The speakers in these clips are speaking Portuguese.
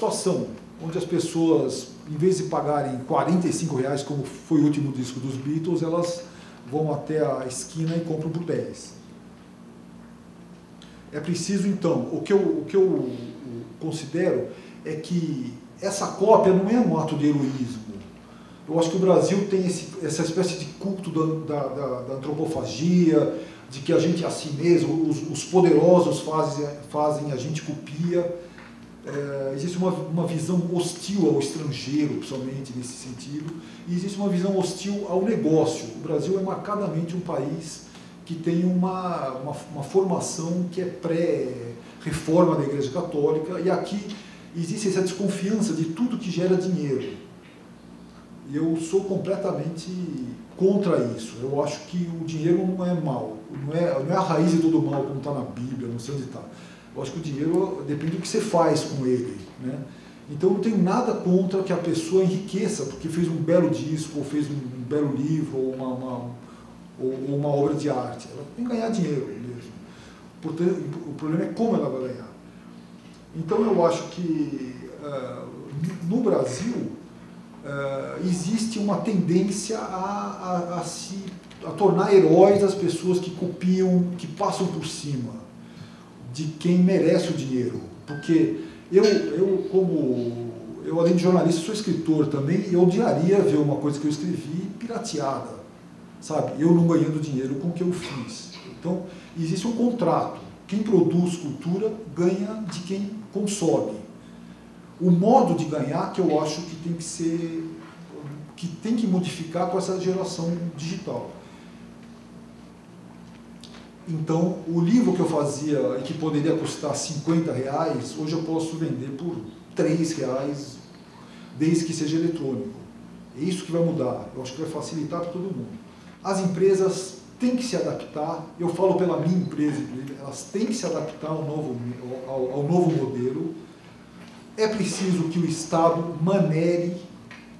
situação onde as pessoas, em vez de pagarem R$45, como foi o último disco dos Beatles, elas vão até a esquina e compram por 10. É preciso, então, o que eu considero é que essa cópia não é um ato de heroísmo. Eu acho que o Brasil tem essa espécie de culto da antropofagia, de que a gente é assim mesmo, os poderosos fazem, a gente copia. Existe uma visão hostil ao estrangeiro, principalmente nesse sentido, e existe uma visão hostil ao negócio. O Brasil é marcadamente um país que tem uma formação que é pré-reforma da Igreja Católica, e aqui existe essa desconfiança de tudo que gera dinheiro. E eu sou completamente contra isso. Eu acho que o dinheiro não é mal, não é a raiz de todo mal, como está na Bíblia, não sei onde está. Eu acho que o dinheiro depende do que você faz com ele, né? Então eu não tenho nada contra que a pessoa enriqueça, porque fez um belo disco, ou fez um belo livro, ou uma obra de arte. Ela tem que ganhar dinheiro mesmo. Portanto, o problema é como ela vai ganhar. Então eu acho que no Brasil existe uma tendência a tornar heróis as pessoas que copiam, que passam por cima de quem merece o dinheiro. Porque eu além de jornalista, sou escritor também, e eu odiaria ver uma coisa que eu escrevi pirateada, sabe? Eu não ganhando dinheiro com o que eu fiz. Então, existe um contrato. Quem produz cultura ganha de quem consome. O modo de ganhar que eu acho que tem que ser, que tem que modificar com essa geração digital. Então, o livro que eu fazia e que poderia custar R$50, hoje eu posso vender por R$3, desde que seja eletrônico. É isso que vai mudar. Eu acho que vai facilitar para todo mundo. As empresas têm que se adaptar. Eu falo pela minha empresa, elas têm que se adaptar ao novo modelo. É preciso que o Estado manere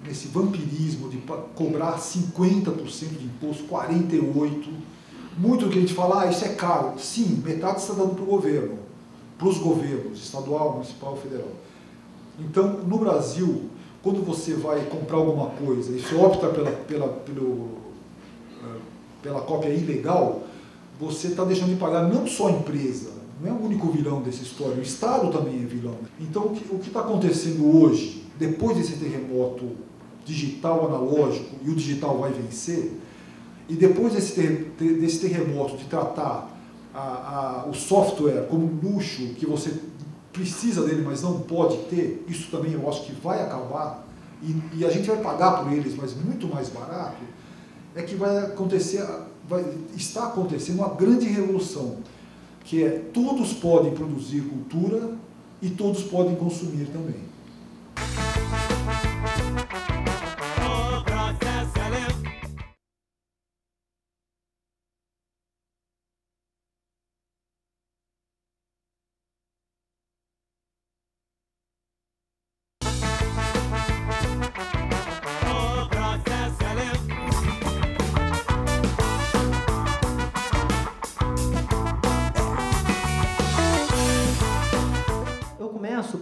nesse vampirismo de cobrar 50% de imposto, 48%. Muito do que a gente fala, isso é caro. Sim, metade está dando para o governo, para os governos, estadual, municipal, federal. Então, no Brasil, quando você vai comprar alguma coisa e você opta pela cópia ilegal, você está deixando de pagar não só a empresa, não é o único vilão dessa história, o Estado também é vilão. Então, o que está acontecendo hoje, depois desse terremoto digital analógico, e o digital vai vencer, e depois desse terremoto de tratar o software como um luxo que você precisa dele, mas não pode ter, isso também eu acho que vai acabar, e a gente vai pagar por eles, mas muito mais barato, é que está acontecendo uma grande revolução, que é todos podem produzir cultura e todos podem consumir também.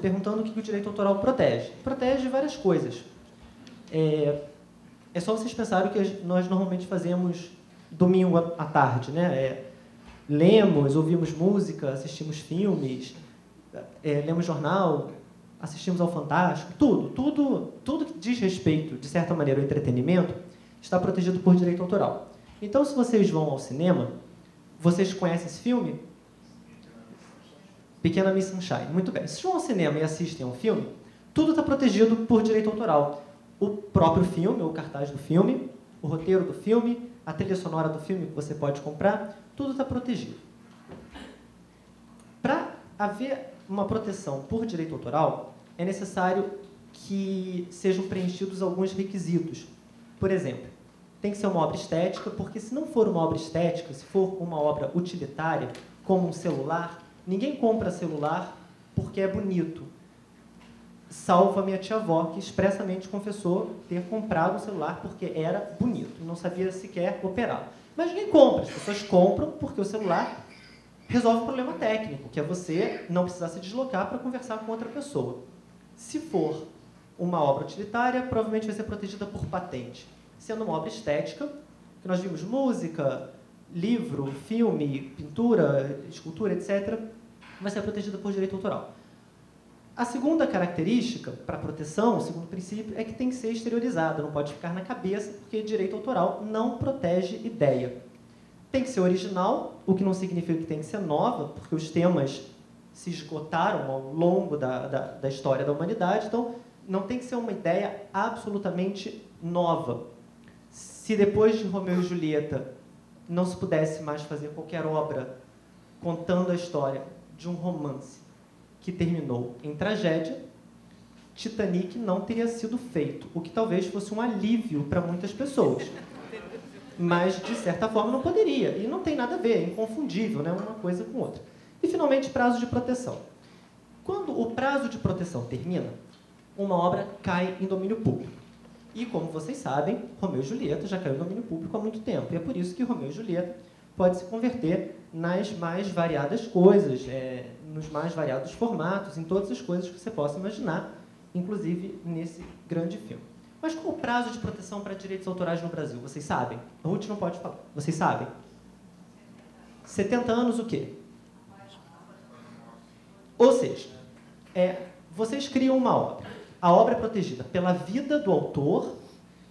Perguntando o que o direito autoral protege. Protege várias coisas. É só vocês pensarem o que nós normalmente fazemos domingo à tarde, né? Lemos, ouvimos música, assistimos filmes, lemos jornal, assistimos ao Fantástico, tudo que diz respeito, de certa maneira, ao entretenimento, está protegido por direito autoral. Então, se vocês vão ao cinema, vocês conhecem esse filme? Pequena Miss Sunshine. Muito bem. Se vão ao cinema e assistem a um filme, tudo está protegido por direito autoral. O próprio filme, ou o cartaz do filme, o roteiro do filme, a trilha sonora do filme que você pode comprar, tudo está protegido. Para haver uma proteção por direito autoral, é necessário que sejam preenchidos alguns requisitos. Por exemplo, tem que ser uma obra estética, porque se não for uma obra estética, se for uma obra utilitária, como um celular, ninguém compra celular porque é bonito, salvo a minha tia-avó, que expressamente confessou ter comprado um celular porque era bonito e não sabia sequer operar. Mas ninguém compra, as pessoas compram porque o celular resolve um problema técnico, que é você não precisar se deslocar para conversar com outra pessoa. Se for uma obra utilitária, provavelmente vai ser protegida por patente. Sendo uma obra estética, que nós vimos música, livro, filme, pintura, escultura, etc., vai ser protegida por direito autoral. A segunda característica para proteção, o segundo princípio, é que tem que ser exteriorizada, não pode ficar na cabeça, porque direito autoral não protege ideia. Tem que ser original, o que não significa que tem que ser nova, porque os temas se esgotaram ao longo da história da humanidade, então não tem que ser uma ideia absolutamente nova. Se depois de Romeu e Julieta não se pudesse mais fazer qualquer obra contando a história de um romance que terminou em tragédia, Titanic não teria sido feito, o que talvez fosse um alívio para muitas pessoas. Mas, de certa forma, não poderia. E não tem nada a ver, é inconfundível, né? Uma coisa com outra. E, finalmente, prazo de proteção. Quando o prazo de proteção termina, uma obra cai em domínio público. E, como vocês sabem, Romeu e Julieta já caiu em domínio público há muito tempo. E é por isso que Romeu e Julieta pode se converter nas mais variadas coisas, nos mais variados formatos, em todas as coisas que você possa imaginar, inclusive nesse grande filme. Mas qual o prazo de proteção para direitos autorais no Brasil? Vocês sabem? A Ruth não pode falar. Vocês sabem? 70 anos o quê? Ou seja, vocês criam uma obra. A obra é protegida pela vida do autor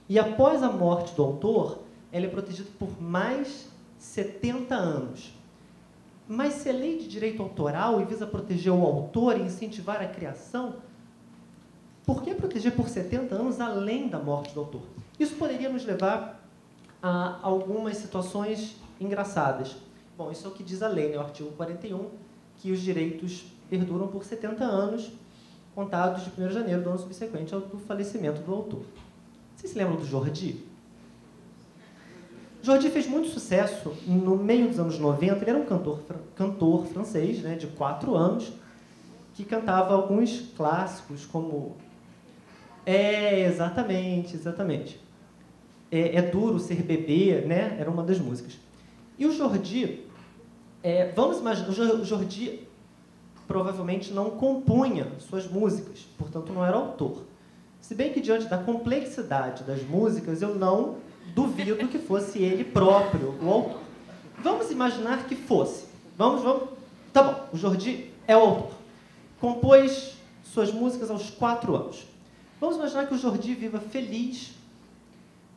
e, após a morte do autor, ela é protegida por mais 70 anos. Mas se é lei de direito autoral e visa proteger o autor e incentivar a criação, por que proteger por 70 anos além da morte do autor? Isso poderia nos levar a algumas situações engraçadas. Bom, isso é o que diz a lei, né? O artigo 41, que os direitos perduram por 70 anos, contados de 1º de janeiro do ano subsequente ao do falecimento do autor. Vocês se lembram do Jordi? Jordi fez muito sucesso no meio dos anos 90. Ele era um cantor francês, né, de 4 anos, que cantava alguns clássicos como... exatamente. É duro ser bebê, né? Era uma das músicas. E o Jordi, vamos imaginar, o Jordi provavelmente não compunha suas músicas, portanto não era autor. Se bem que diante da complexidade das músicas, eu não duvido que fosse ele próprio o autor. Vamos imaginar que fosse. Vamos. Tá bom, o Jordi é o autor. Compôs suas músicas aos 4 anos. Vamos imaginar que o Jordi viva feliz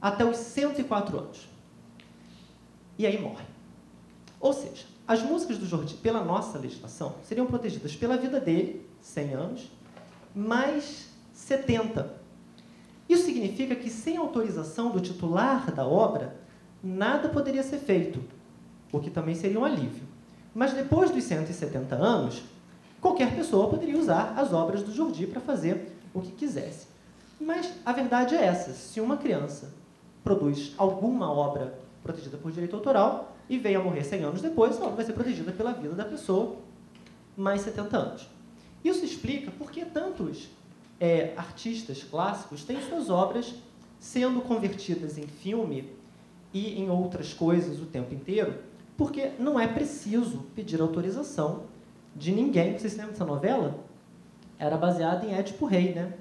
até os 104 anos. E aí morre. Ou seja, as músicas do Jordi, pela nossa legislação, seriam protegidas pela vida dele, 100 anos, mais 70. Isso significa que, sem autorização do titular da obra, nada poderia ser feito, o que também seria um alívio. Mas depois dos 170 anos, qualquer pessoa poderia usar as obras do Jordi para fazer o que quisesse. Mas a verdade é essa: se uma criança produz alguma obra protegida por direito autoral e vem a morrer 100 anos depois, a obra vai ser protegida pela vida da pessoa mais 70 anos. Isso explica por que tantos artistas clássicos têm suas obras sendo convertidas em filme e em outras coisas o tempo inteiro, porque não é preciso pedir autorização de ninguém. Vocês se lembram dessa novela? Era baseada em Édipo Rei, né?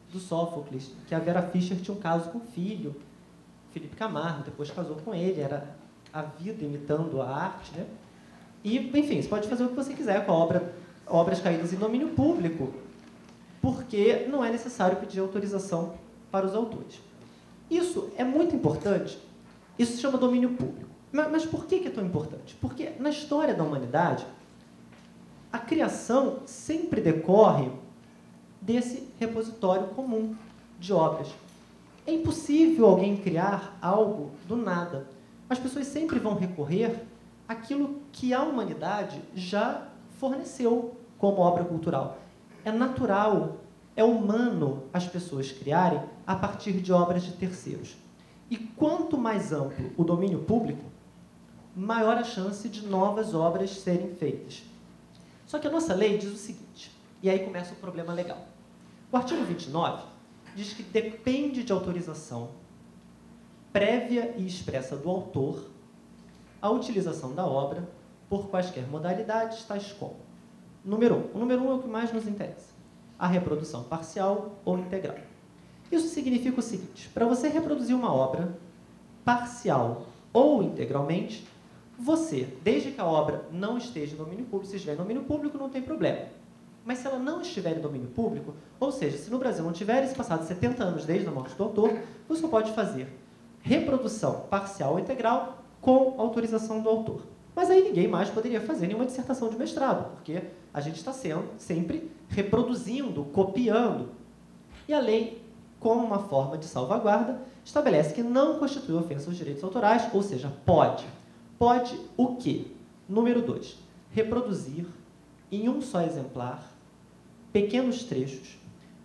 Do Sófocles, que a Vera Fischer tinha um caso com o filho, Felipe Camargo, depois casou com ele, era a vida imitando a arte, né? E, enfim, você pode fazer o que você quiser com obras caídas em domínio público, porque não é necessário pedir autorização para os autores. Isso é muito importante, isso se chama domínio público. Mas por que é tão importante? Porque na história da humanidade, a criação sempre decorre desse repositório comum de obras. É impossível alguém criar algo do nada. As pessoas sempre vão recorrer àquilo que a humanidade já forneceu como obra cultural. É natural, é humano as pessoas criarem a partir de obras de terceiros. E quanto mais amplo o domínio público, maior a chance de novas obras serem feitas. Só que a nossa lei diz o seguinte, e aí começa o problema legal. O artigo 29 diz que depende de autorização prévia e expressa do autor a utilização da obra por quaisquer modalidades, tais como... Número 1. O número 1 é o que mais nos interessa. a reprodução parcial ou integral. Isso significa o seguinte: para você reproduzir uma obra parcial ou integralmente, você, desde que a obra não esteja em domínio público, se estiver em domínio público, não tem problema. Mas se ela não estiver em domínio público, ou seja, se no Brasil não tiver se passado 70 anos desde a morte do autor, você pode fazer reprodução parcial ou integral com autorização do autor. Mas aí ninguém mais poderia fazer nenhuma dissertação de mestrado, porque a gente está sempre reproduzindo, copiando. E a lei, como uma forma de salvaguarda, estabelece que não constitui ofensa aos direitos autorais, ou seja, pode. Pode o quê? Número 2. Reproduzir em um só exemplar pequenos trechos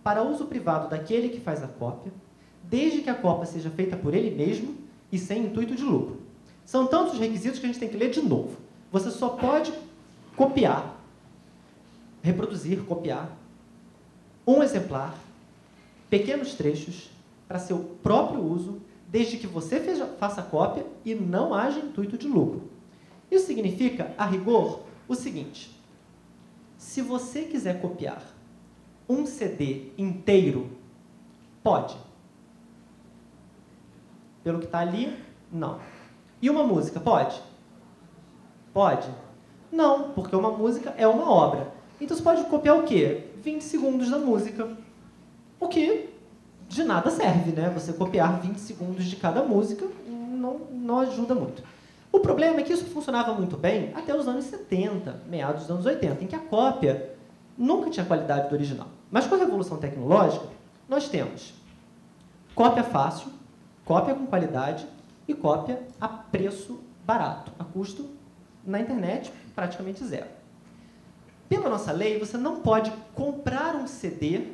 para uso privado daquele que faz a cópia, desde que a cópia seja feita por ele mesmo e sem intuito de lucro. São tantos requisitos que a gente tem que ler de novo. Você só pode copiar, reproduzir, copiar, um exemplar, pequenos trechos, para seu próprio uso, desde que você faça a cópia e não haja intuito de lucro. Isso significa, a rigor, o seguinte: se você quiser copiar um CD inteiro, pode. Pelo que está ali, não. E uma música, pode? Pode? Não, porque uma música é uma obra. Então você pode copiar o quê? 20 segundos da música. O que de nada serve, né? Você copiar 20 segundos de cada música não ajuda muito. O problema é que isso funcionava muito bem até os anos 70, meados dos anos 80, em que a cópia nunca tinha qualidade do original. Mas com a revolução tecnológica, nós temos cópia fácil, cópia com qualidade e cópia a preço barato, a custo, na internet, praticamente zero. Pela nossa lei, você não pode comprar um CD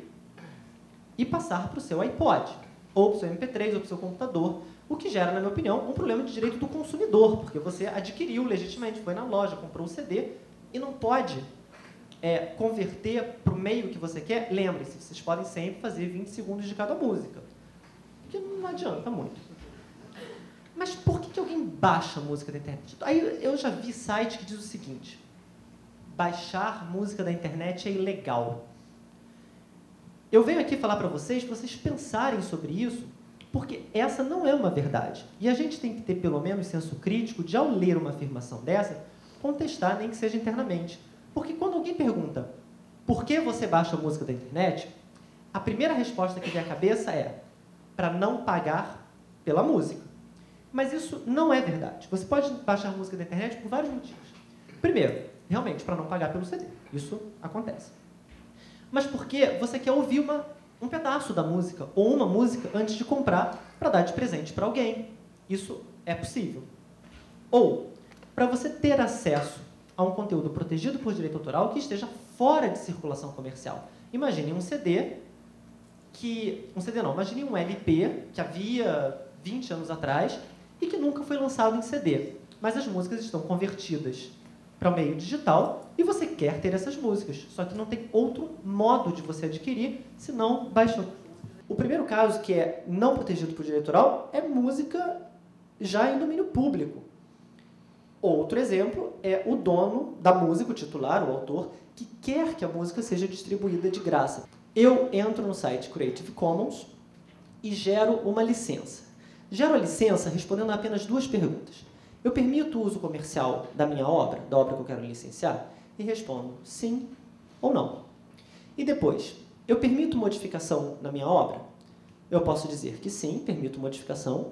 e passar para o seu iPod, ou para o seu MP3, ou para o seu computador, o que gera, na minha opinião, um problema de direito do consumidor, porque você adquiriu legitimamente, foi na loja, comprou o CD e não pode converter para o meio que você quer. Lembre-se, vocês podem sempre fazer 20 segundos de cada música, que não adianta muito. Mas por que alguém baixa a música da internet? Aí eu já vi site que diz o seguinte: baixar música da internet é ilegal. Eu venho aqui falar para vocês pensarem sobre isso, porque essa não é uma verdade. E a gente tem que ter, pelo menos, senso crítico de, ao ler uma afirmação dessa, contestar, nem que seja internamente. Porque quando alguém pergunta por que você baixa a música da internet, a primeira resposta que vem à cabeça é para não pagar pela música. Mas isso não é verdade. Você pode baixar a música da internet por vários motivos. Primeiro, realmente, para não pagar pelo CD. Isso acontece. Mas porque você quer ouvir um pedaço da música ou uma música antes de comprar para dar de presente para alguém. Isso é possível. Ou para você ter acesso a um conteúdo protegido por direito autoral que esteja fora de circulação comercial. Imagine um CD imagine um LP que havia 20 anos atrás e que nunca foi lançado em CD, mas as músicas estão convertidas para o meio digital e você quer ter essas músicas, só que não tem outro modo de você adquirir senão baixando. O primeiro caso, que é não protegido por direito autoral, é música já em domínio público. Outro exemplo é o dono da música, o titular, o autor, que quer que a música seja distribuída de graça. Eu entro no site Creative Commons e gero uma licença. Gero a licença respondendo a apenas duas perguntas. Eu permito o uso comercial da minha obra, da obra que eu quero licenciar? E respondo sim ou não. E depois, eu permito modificação na minha obra? Eu posso dizer que sim, permito modificação,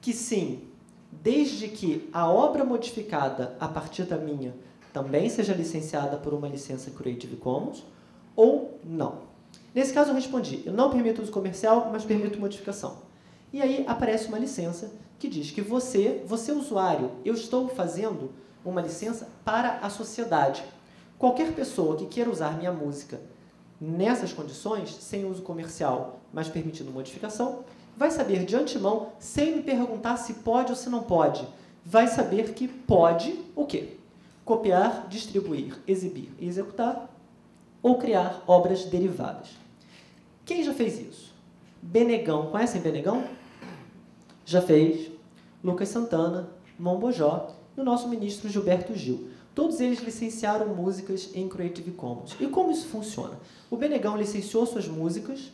que sim, desde que a obra modificada a partir da minha também seja licenciada por uma licença Creative Commons, ou não. Nesse caso eu respondi, eu não permito uso comercial, mas permito modificação. E aí aparece uma licença que diz que você usuário, eu estou fazendo uma licença para a sociedade. Qualquer pessoa que queira usar minha música nessas condições, sem uso comercial, mas permitindo modificação, vai saber de antemão, sem me perguntar se pode ou se não pode, vai saber que pode o quê? Copiar, distribuir, exibir e executar, ou criar obras derivadas. Quem já fez isso? Benegão. Conhecem Benegão? Já fez. Lucas Santana, Mombojó e o nosso ministro Gilberto Gil. todos eles licenciaram músicas em Creative Commons. E como isso funciona? O Benegão licenciou suas músicas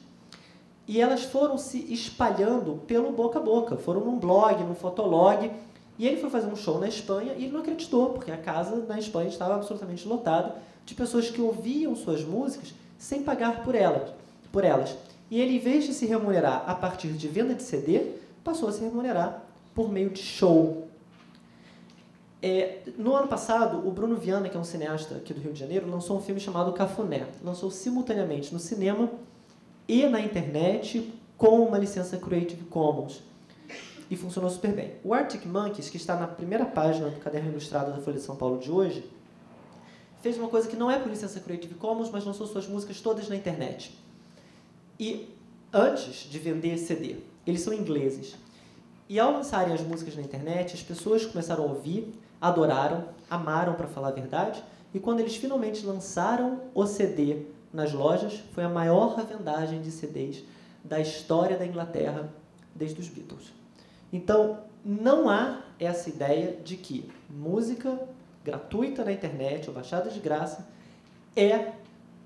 e elas foram se espalhando pelo boca a boca. Foram num blog, num fotolog, e ele foi fazer um show na Espanha e ele não acreditou, porque a casa na Espanha estava absolutamente lotada de pessoas que ouviam suas músicas sem pagar por elas. E ele, em vez de se remunerar a partir de venda de CD, passou a se remunerar por meio de show. No ano passado, o Bruno Viana, que é um cineasta aqui do Rio de Janeiro, lançou um filme chamado Cafuné. Lançou simultaneamente no cinema e na internet com uma licença Creative Commons. E funcionou super bem. O Arctic Monkeys, que está na primeira página do Caderno Ilustrado da Folha de São Paulo de hoje, fez uma coisa que não é por licença Creative Commons, mas lançou suas músicas todas na internet. E antes de vender CD, eles são ingleses. E ao lançarem as músicas na internet, as pessoas começaram a ouvir, adoraram, amaram, para falar a verdade, e quando eles finalmente lançaram o CD nas lojas, foi a maior vendagem de CDs da história da Inglaterra desde os Beatles. Então, não há essa ideia de que música gratuita na internet ou baixada de graça é,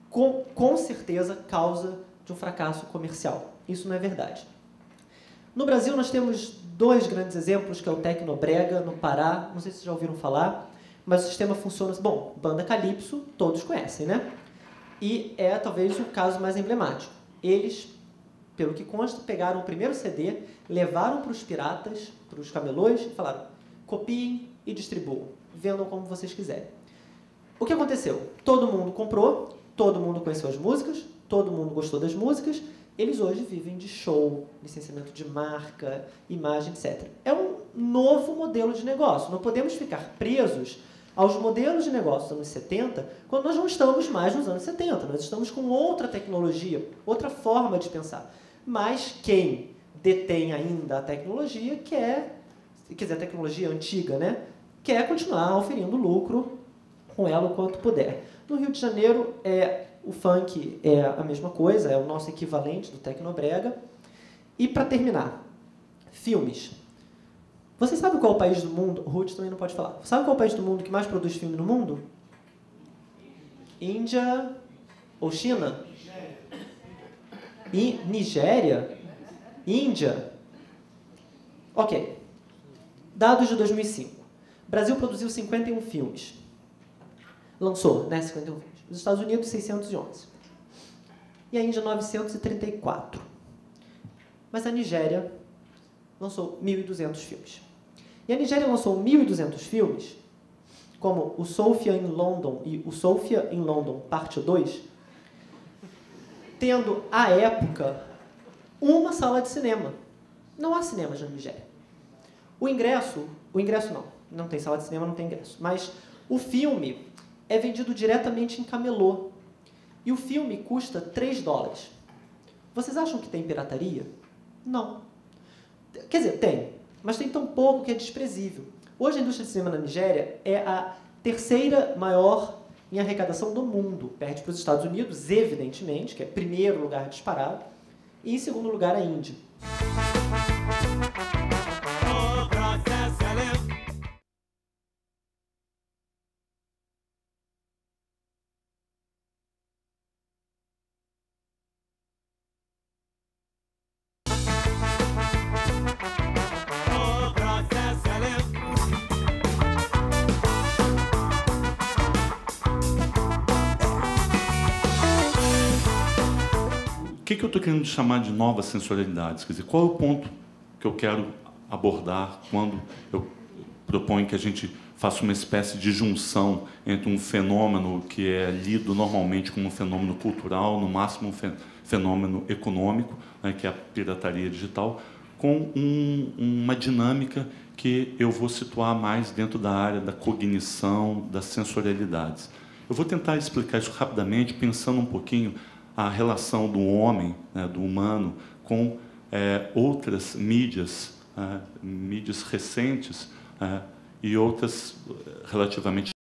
com certeza, causa de um fracasso comercial. Isso não é verdade. No Brasil, nós temos dois grandes exemplos, que é o Tecnobrega, no Pará. Não sei se vocês já ouviram falar, mas o sistema funciona... Bom, Banda Calypso, todos conhecem, né? E é, talvez, o caso mais emblemático. Eles, pelo que consta, pegaram o primeiro CD, levaram para os piratas, para os camelôs, e falaram: copiem e distribuam, vendam como vocês quiserem. O que aconteceu? Todo mundo comprou, todo mundo conheceu as músicas, todo mundo gostou das músicas. Eles hoje vivem de show, licenciamento de marca, imagem, etc. É um novo modelo de negócio. Não podemos ficar presos aos modelos de negócio dos anos 70, quando nós não estamos mais nos anos 70. Nós estamos com outra tecnologia, outra forma de pensar. Mas quem detém ainda a tecnologia quer dizer, a tecnologia antiga, né? Quer continuar oferindo lucro com ela o quanto puder. No Rio de Janeiro, o funk é a mesma coisa, é o nosso equivalente do Tecnobrega. E, para terminar, filmes. Vocês sabem qual é o país do mundo... O Ruth também não pode falar. Sabe qual é o país do mundo que mais produz filme no mundo? Índia ou China? Nigéria? Índia? Ok. Dados de 2005. O Brasil produziu 51 filmes. Lançou, né? 51 filmes. Os Estados Unidos, 611. E a Índia, 934. Mas a Nigéria lançou 1.200 filmes. E a Nigéria lançou 1.200 filmes, como o Sophia in London e o Sophia in London, parte 2, tendo, à época, uma sala de cinema. Não há cinemas na Nigéria. O ingresso não tem sala de cinema, não tem ingresso. Mas o filme é vendido diretamente em camelô. E o filme custa $3. Vocês acham que tem pirataria? Não. Quer dizer, tem. Mas tem tão pouco que é desprezível. Hoje a indústria de cinema na Nigéria é a terceira maior em arrecadação do mundo. Perde para os Estados Unidos, evidentemente, que é primeiro lugar disparado. E em segundo lugar, a Índia. O que eu estou querendo chamar de novas sensorialidades? Quer dizer, qual é o ponto que eu quero abordar quando eu proponho que a gente faça uma espécie de junção entre um fenômeno que é lido normalmente como um fenômeno cultural, no máximo um fenômeno econômico, né, que é a pirataria digital, com uma dinâmica que eu vou situar mais dentro da área da cognição, das sensorialidades. Eu vou tentar explicar isso rapidamente, pensando um pouquinho a relação do homem, né, do humano, com outras mídias, mídias recentes, e outras relativamente